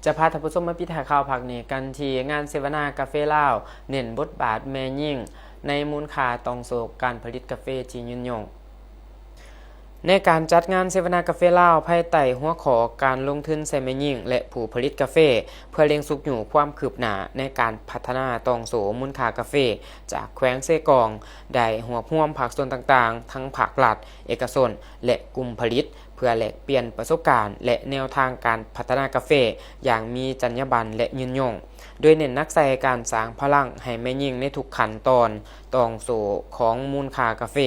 จะพาท่านผู้ชมมาพิจารณาข่าวผักนี้กันที่งานเสวนากาแฟลาวเน้นบทบาทแม่ยิ่งในมูลค่าตองโศกการผลิตกาแฟที่ยืนยงในการจัดงานเสวนากาแฟลาวภายใต้หัวข้อการลงทุนใส่แม่ยิ่งและผู้ผลิตกาแฟเพื่อเลี้ยงสุกอยู่ความคืบหน้าในการพัฒนาตองโสมูลค่ากาแฟจากแขวงเซกองได้หัวพ่วมภาคส่วนต่างๆทั้งภาครัฐเอกชนและกลุ่มผลิตเพื่อแลกเปลี่ยนประสบการณ์และแนวทางการพัฒนากาแฟอย่างมีจรรยาบรรณและยืนยงโดยเน้นนักใส่การสร้างพลังให้แม่ยิ่งในทุกขั้นตอนตองโสของมูลค่ากาแฟ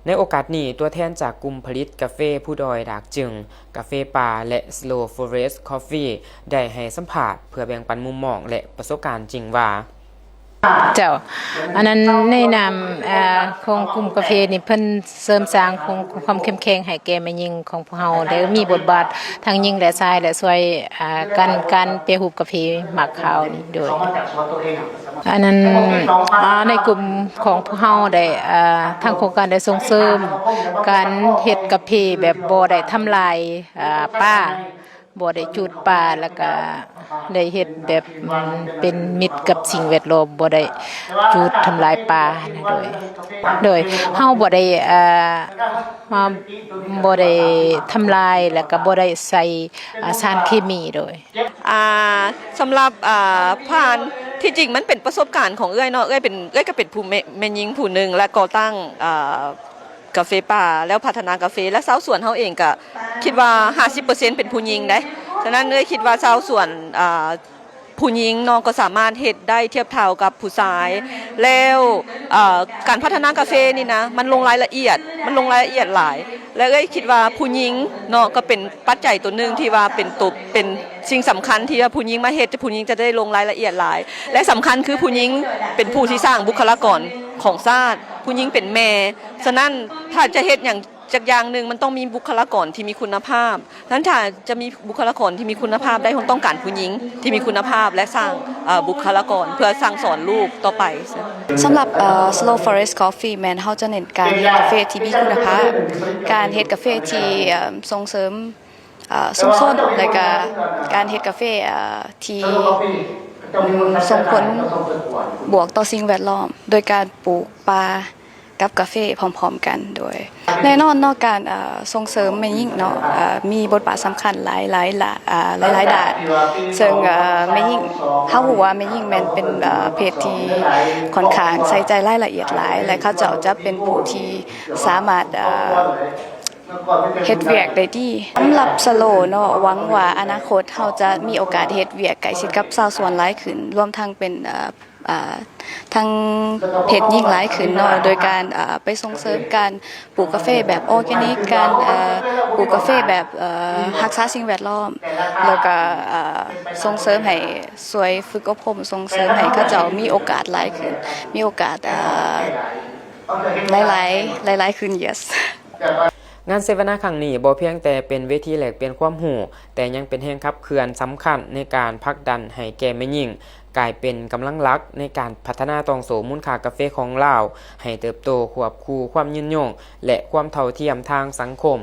ในโอกาสนี้ตัวแทนจากกลุ่มผลิตกาแฟผู้ดอยดากจึงกาแฟป่าและ Slow Forest Coffee ได้ให้สัมภาษณ์เพื่อแบ่งปันมุมมองและประสบการณ์จริงว่าเจ้าอันนั้นในนามของกลุ่มกาแฟนี่เพิ่นเสริมสร้างของความเข้มแข็งให้แก่แม่หญิงของพวกเฮาได้มีบทบาททั้งหญิงและชายและช่วยการเปรียบรูปกาแฟหมักขาวนี่โดยอันนั้นในกลุ่มของพวกเฮาได้ทางโครงการได้ส่งเสริมการเฮ็ดกาแฟแบบบ่ได้ทำลายป่าบ่ได้จูดป่าแล้วก็ได้เฮ็ดแบบเป็นมิตรกับสิ่งแวดล้อมบ่ได้จูดทำลายป่าโดยเฮาบ่ได้ทำลายแล้วก็บ่ได้ใส่สารเคมีโดยสำหรับผ่านที่จริงมันเป็นประสบการณ์ของเอ้ยเนาะเอ้ยก็เป็นผู้แม่หญิงผู้หนึ่งและก่อตั้งกาแฟป่าแล้วพัฒนากาแฟและชาวสวนเฮาเองก็คิดว่า 50% เป็นผู้หญิงได้ฉะนั้นเลยคิดว่าชาวสวนผู้หญิงน้องก็สามารถเฮ็ดได้เทียบเท่ากับผู้ชายแล้วการพัฒนากาแฟนี่นะมันลงรายละเอียดหลายและเอ้ยคิดว่าผู้หญิงเนาะก็เป็นปัจจัยตัวนึงที่ว่าเป็นสิ่งสำคัญที่ว่าผู้หญิงมาเฮ็ดผู้หญิงจะได้ลงรายละเอียดหลายและสำคัญคือผู้หญิงเป็นผู้ที่สร้างบุคลากรของชาติผู้หญิงเป็นแม่ฉะนั้นถ้าจะเฮ็ดอย่างหนึ่งมันต้องมีบุคลากรที่มีคุณภาพนั้นถ้าจะมีบุคลากรที่มีคุณภาพได้คงต้องการผู้หญิงที่มีคุณภาพและสร้างบุคลากรเพื่อสร้างสอนลูกต่อไปสำหรับ Slow Forest Coffee แมนเฮาจะเน้นการเฮ็ดกาแฟที่มีคุณภาพการเฮ็ดกาแฟที่ส่งเสริมชุมชนและก็การเฮ็ดกาแฟที่ส่งผลบวกต่อสิ่งแวดล้อมโดยการปลูกป่ากับกาแฟพร้อมๆกันโดยแน่นอนเนาะการส่งเสริมแม่หญิงเนาะมีบทบาทสำคัญหลายด้านซึ่งแม่หญิงเฮาฮู้ว่าแม่หญิงแม่นเป็นเพศที่ค่อนข้างใส่ใจรายละเอียดหลายและเขาเจ้าจะเป็นผู้ที่สามารถเฮ็ดเวียกได้ดีสำหรับสโลเนาะหวังว่าอนาคตเฮาจะมีโอกาสเฮ็ดเวียกใกล้ชิดกับชาวสวนหลายขึ้นรวมทั้งเป็นทางเพจยิ่งหลายขึ้นเนาะโดยการไปส่งเสริมการปลูกกาแฟแบบออร์แกนิกการปลูกกาแฟแบบรักษาสิ่งแวดล้อมแล้วก็ส่งเสริมให้สวยฝึกอบรมส่งเสริมให้เขาเจ้ามีโอกาสหลายขึ้นมีโอกาสหลายขึ้น yesงานเสวนาครั้งนี้บ่เพียงแต่เป็นเวทีแลกเปลี่ยนความรู้แต่ยังเป็นแรงขับเคลื่อนสำคัญในการผลักดันให้แก่แม่หญิงกลายเป็นกำลังหลักในการพัฒนาตองโสมูลค่ากาแฟของลาวให้เติบโตควบคู่ความยืนยงและความเท่าเทียมทางสังคม